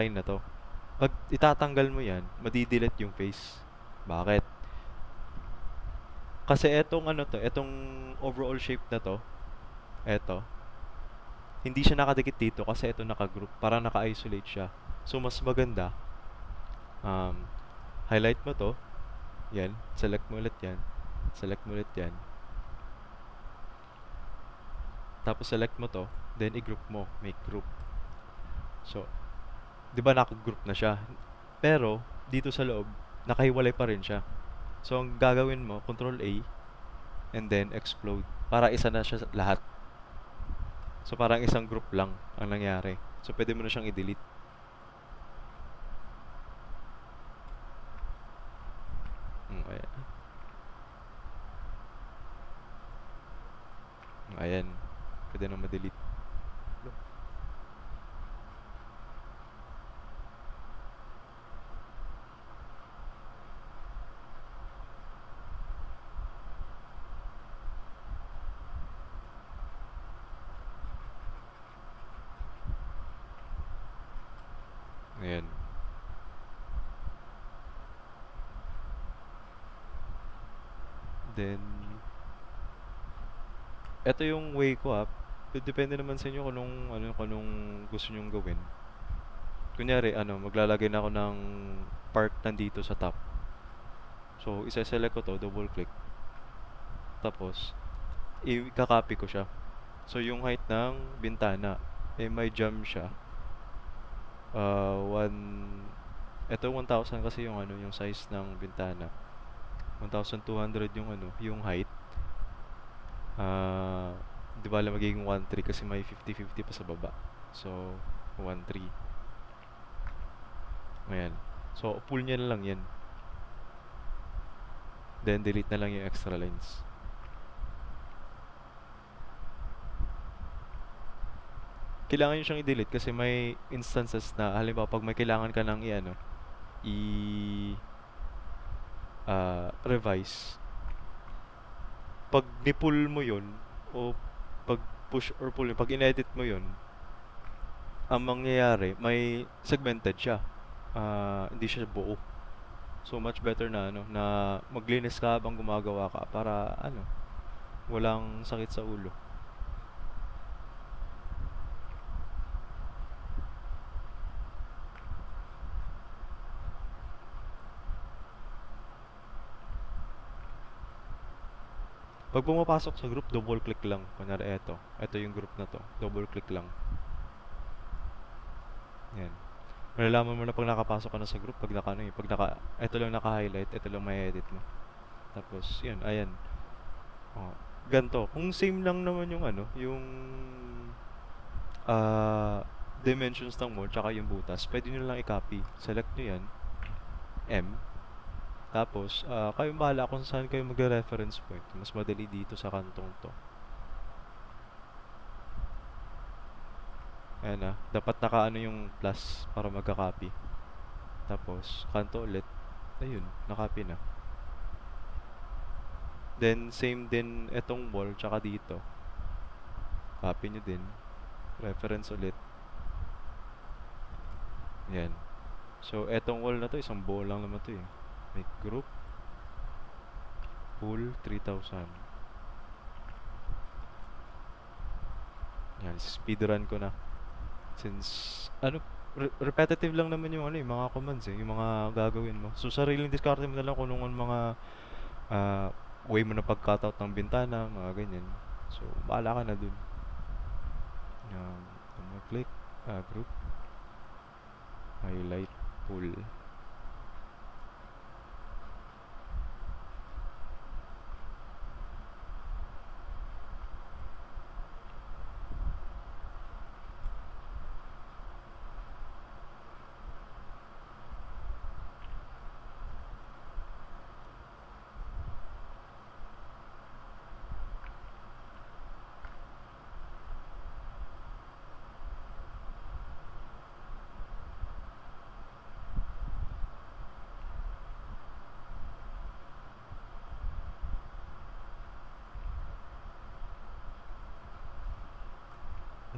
line na 'to. 'Pag itatanggal mo 'yan, madi-delete yung face. Bakit? Kasi etong ano 'to, etong overall shape na 'to, eto, hindi siya nakadikit dito kasi eto naka-group, parang naka-isolate siya. So mas maganda, um, highlight mo 'to, 'yan, select mo ulit 'yan, select mo ulit 'yan, tapos select mo 'to, then i-group mo, make group. So, 'di ba naka-group na siya? Pero dito sa loob, nakahiwalay pa rin siya. So ang gagawin mo, Control A, and then explode para isa na siya lahat. So parang isang group lang ang nangyari. So pwede mo na siyang i-delete. Ayan. Ayan. Pwede na ma-delete. Ayan. Then, eto yung way ko Depende naman sa inyo kung anong gusto nyong gawin. Kunyari, maglalagay na ako ng part nandito sa top. So, isa-select ko to, double click. Tapos, i-copy ko siya. So, yung height ng bintana, may jump siya. Ito 1,000 kasi yung size ng bintana. 1,200 yung height. Ah, di ba alam magiging 1,300 kasi may 50-50 pa sa baba. So, 1,300. Ayan. So, pull niya na lang yan. Then, delete na lang yung extra lines. Kailangan nyo siyang i-delete kasi may instances na, halimbawa, pag may kailangan ka ng revise, pag ni-pull mo yun, o pag push or pull, pag in-edit mo yun, ang mangyayari, may segmented siya. Hindi siya buo. So much better na maglinis ka habang gumagawa ka para walang sakit sa ulo. Pag pumapasok sa group, double click lang. Kunyari eto. Ito yung group na to. Double click lang. Yan. Malalaman mo na pag nakapasok ka na sa group, ito lang naka-highlight, ito lang may edit mo. Tapos, yun, ayan. Oh, ganto. Kung same lang naman yung ah dimensions ng mode tsaka yung butas, pwede nyo lang i-copy. Select nyo yan, M. Tapos, kayo bahala kung saan kayo magre-reference point. Mas madali dito sa kantong to. Ayan dapat naka yung plus para magka-copy. Tapos, kanto ulit. Ayun, na-copy na. Then, same din etong wall tsaka dito. Copy nyo din. Reference ulit. Yan. So, etong wall na to, isang buo lang naman to eh. Make group. Pool 3,000. Yan, speedrun ko na. Since, repetitive lang naman yung mga commands yung mga gagawin mo. So, sariling discard mo na lang kung anong mga ah, way mo na pag-cutout ng bintana, mga ganyan. So, bahala ka na dun. Click, group, highlight, pull.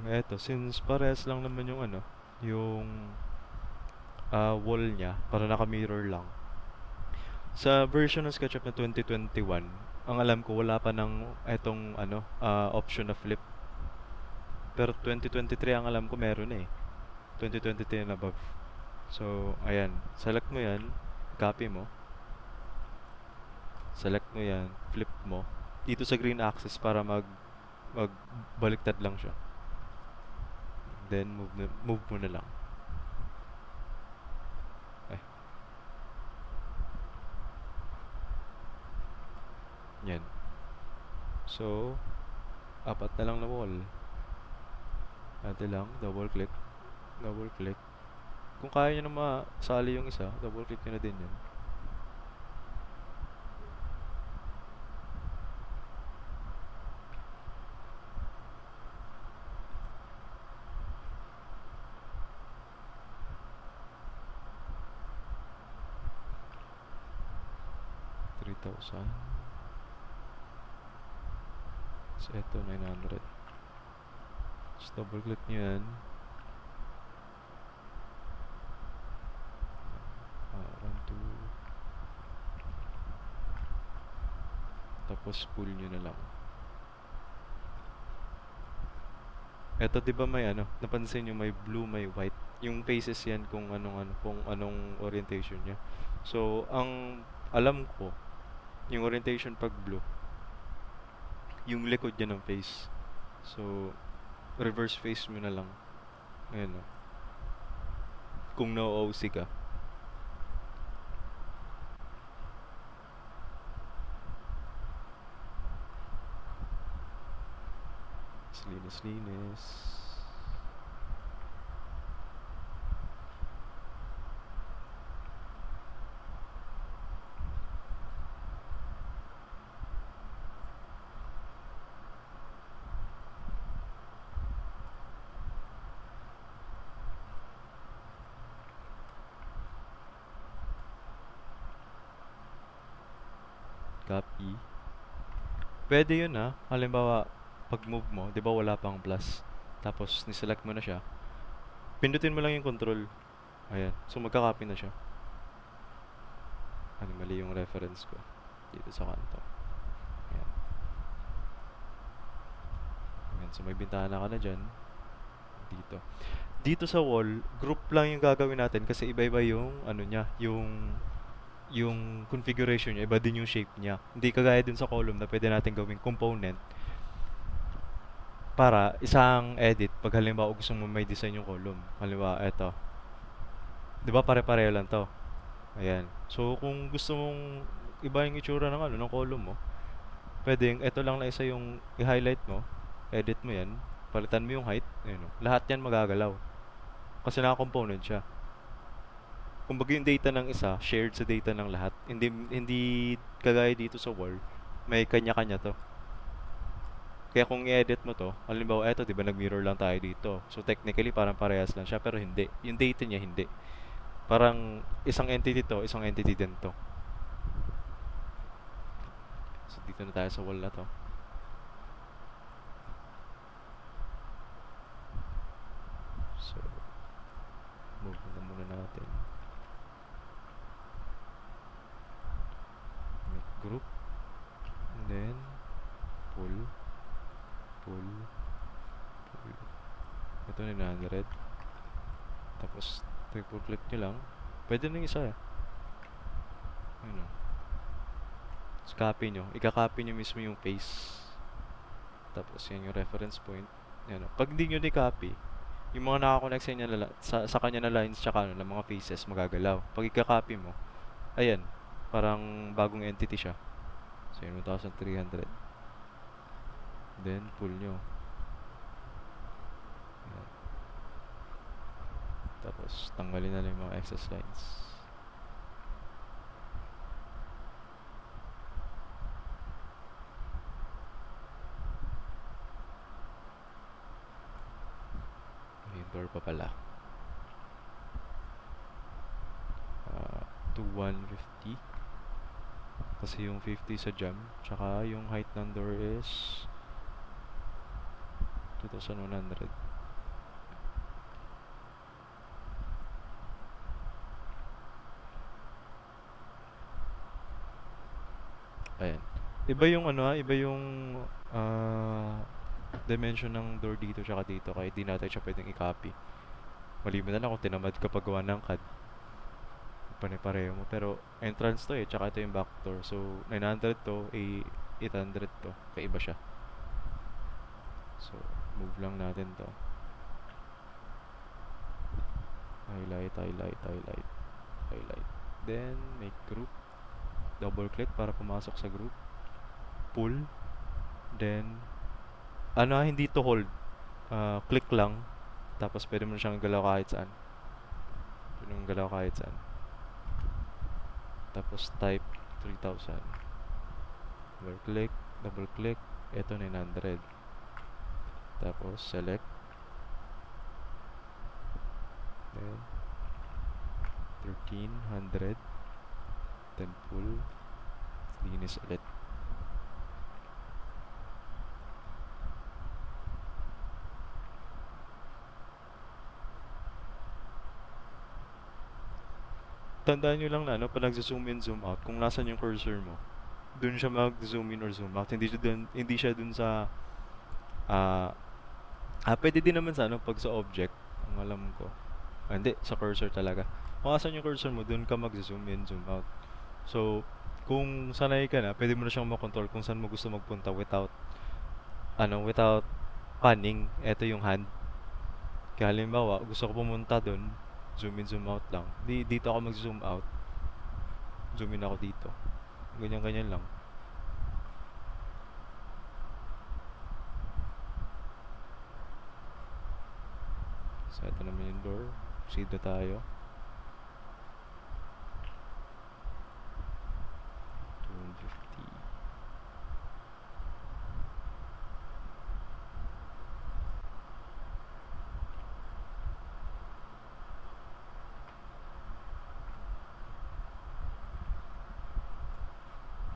Eto, since parehas lang naman yung wall niya para naka-mirror lang. Sa version ng SketchUp na 2021, ang alam ko wala pa ng etong ano, option na flip. Pero 2023 ang alam ko meron eh. 2023 and above. So, ayan. Select mo yan. Copy mo. Select mo yan. Flip mo. Dito sa green axis para magbaliktad lang siya. Then, move mo na lang. Ay. Yan. So, apat na lang na wall. Ate lang. Double click. Double click. Kung kaya nyo na masali yung isa, double click nyo na din yan. $3,000. So, ito, 900. Just double click nyo yan. 1, 2. Tapos, pull nyo na lang. Ito, di ba may ano, napansin nyo may blue, may white. Yung faces yan kung anong orientation niya. So, ang alam ko, yung orientation pag blue, yung likod niya ng face. So, reverse face mo na lang. Ayan o. Kung na-OC ka. Linis. Copy. Pwede yun halimbawa, pag move mo, di ba wala pang plus? Tapos, niselect mo na siya. Pindutin mo lang yung control. Ayan. So, magka-copy na siya. Ano, mali yung reference ko. Dito sa kanto. Ayan. Ayan. So, may bintana ka na dyan. Dito. Dito sa wall, group lang yung gagawin natin kasi iba-iba yung, ano niya, yung configuration niya, iba din yung shape niya. Hindi kagaya dun sa column na pwede natin gawing component para isang edit pag halimbawa gusto mo may design yung column. Halimbawa, eto. 'Di ba pare-pareho lang 'to? Ayan. So kung gusto mong iba yung itsura ng ng column mo, pwedeng eto lang na isa yung i-highlight mo, edit mo 'yan, palitan mo yung height, ayun oh. Lahat 'yan magagalaw kasi naka-component siya. Kumbaga yung data ng isa, shared sa data ng lahat. Hindi kagaya dito sa wall, may kanya-kanya 'to. Kaya kung i-edit mo to, halimbawa eto, 'di ba nag-mirror lang tayo dito. So technically parang parehas lang siya pero hindi. Yung data niya hindi. Parang isang entity to, isang entity din to. So dito na tayo sa wall na to. So move na muna natin. Make group. And then pull. Ito 900. Tapos triple click nyo lang. Pwede na yung isa Ayun o. Tapos copy nyo. Ika-copy nyo mismo yung face. Tapos yan yung reference point. Yan o. Pag hindi nyo ni-copy, yung mga nakakonect sa kanya na lines tsaka ng mga faces magagalaw. Pag ika-copy mo, ayan, parang bagong entity siya. So yun, 1,300. Then pull nyo. Ayan. Tapos tanggalin na lang yung mga excess lines. May door pa pala. To 150. Kasi yung 50 sa jam. Tsaka yung height ng door is 2,100. Ayan. Iba yung ano, iba yung ah, dimension ng door dito tsaka dito kaya di natin siya pwedeng i-copy. Maliban na lang kung tinamad ka paggawa ng CAD, pare-pareho mo. Pero entrance to eh, tsaka ito yung back door. So 900 to, 800 to. Kaiba siya. So move lang natin to. Highlight, highlight, highlight, highlight. Then make group. Double click para pumasok sa group. Pull. Then hindi to hold. Click lang. Tapos pwede mo na siyang galaw kahit saan. Pwede mo galaw kahit saan. Tapos type 3000. Double click. Ito 900. Tapos select. Then 1300. Then pull. Linis ulit. Tandaan nyo lang na pag nag-zoom in, zoom out, kung nasan yung cursor mo, dun siya mag-zoom in or zoom out. Hindi siya dun sa, ah, pwede din naman sa pag sa object, ang alam ko. Hindi, sa cursor talaga. Kung nasan yung cursor mo, dun ka mag-zoom in, zoom out. So, kung sanay ka na, pwede mo na siyang makontrol kung saan mo gusto magpunta without panning. Ito yung hand. Kaya halimbawa, gusto ko pumunta dun, zoom in, zoom out lang. Dito ako mag-zoom out. Zoom in ako dito. Ganyan-ganyan lang. So, ito naman yung door. Proceed na tayo. 250.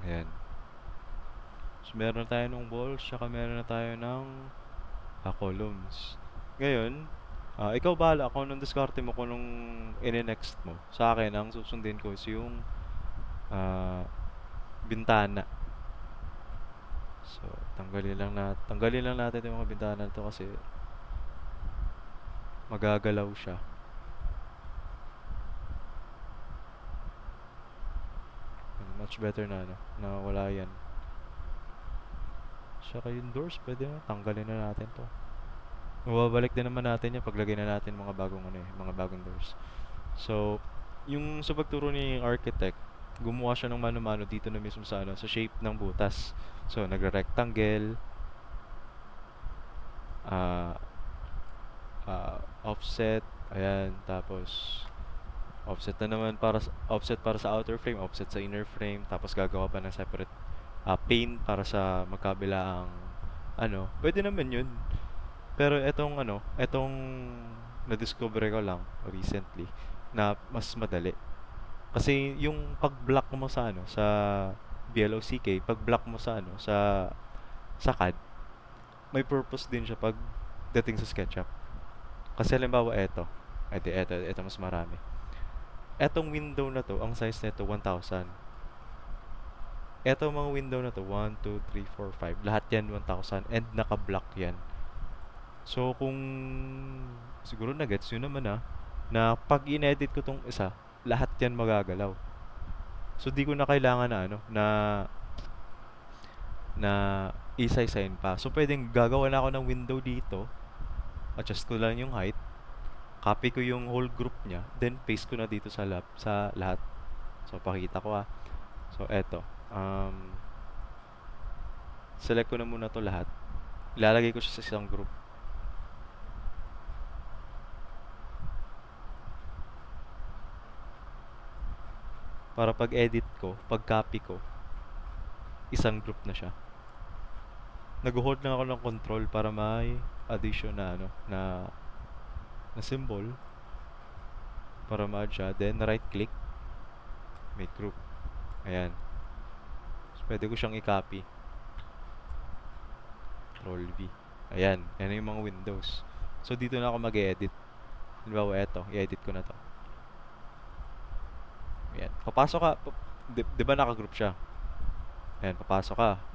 Ayan. So, meron na tayo ng walls, saka meron na tayo ng columns. Ngayon, ikaw bahala kung anong diskarte mo, kung anong ine-next mo. Sa akin, ang susundin ko is yung bintana. So, tanggalin lang natin yung mga bintana nito kasi magagalaw siya. Much better na wala yan. Saka yung doors, pwede na, tanggalin na natin to. Mababalik din naman natin yan paglagay na natin mga bagong doors. So, yung sa pagturo ni architect, gumawa siya ng mano-mano dito na mismo sa sa shape ng butas. So, nagre-rectangle, ah, offset, ayan, tapos offset para sa outer frame, offset sa inner frame, tapos gagawa pa ng separate pane para sa magkabilaang pwede naman yun. Pero etong na-discover ko lang recently na mas madali. Kasi yung pag-block mo sa BLOCK, pag-block mo sa CAD, may purpose din siya pag dating sa SketchUp. Kasi halimbawa eto mas marami. Etong window na to, ang size nito 1000. Etong mga window na to, 1, 2, 3, 4, 5, lahat yan 1000 and naka-block yan. So, kung siguro na-gets yun naman na pag in-edit ko tong isa, lahat yan magagalaw. So, di ko na kailangan na isa-isain pa. So, pwedeng gagawa na ako ng window dito, adjust ko lang yung height, copy ko yung whole group niya, then paste ko na dito sa lahat. So, pakita ko So, eto. Select ko na muna to lahat. Ilalagay ko siya sa isang group. Para pag-edit ko, pag-copy ko, isang group na siya. Nag-hold lang ako ng control para may addition na symbol para ma-add siya. Then, right click, make group. Ayan. So, pwede ko siyang i-copy. Control V. Ayan. Yan yung mga windows. So, dito na ako mag-edit. Halimbawa, i-edit ko na to. Ayan. Papasok ka. Di ba naka-group siya? Ayan, papasok ka.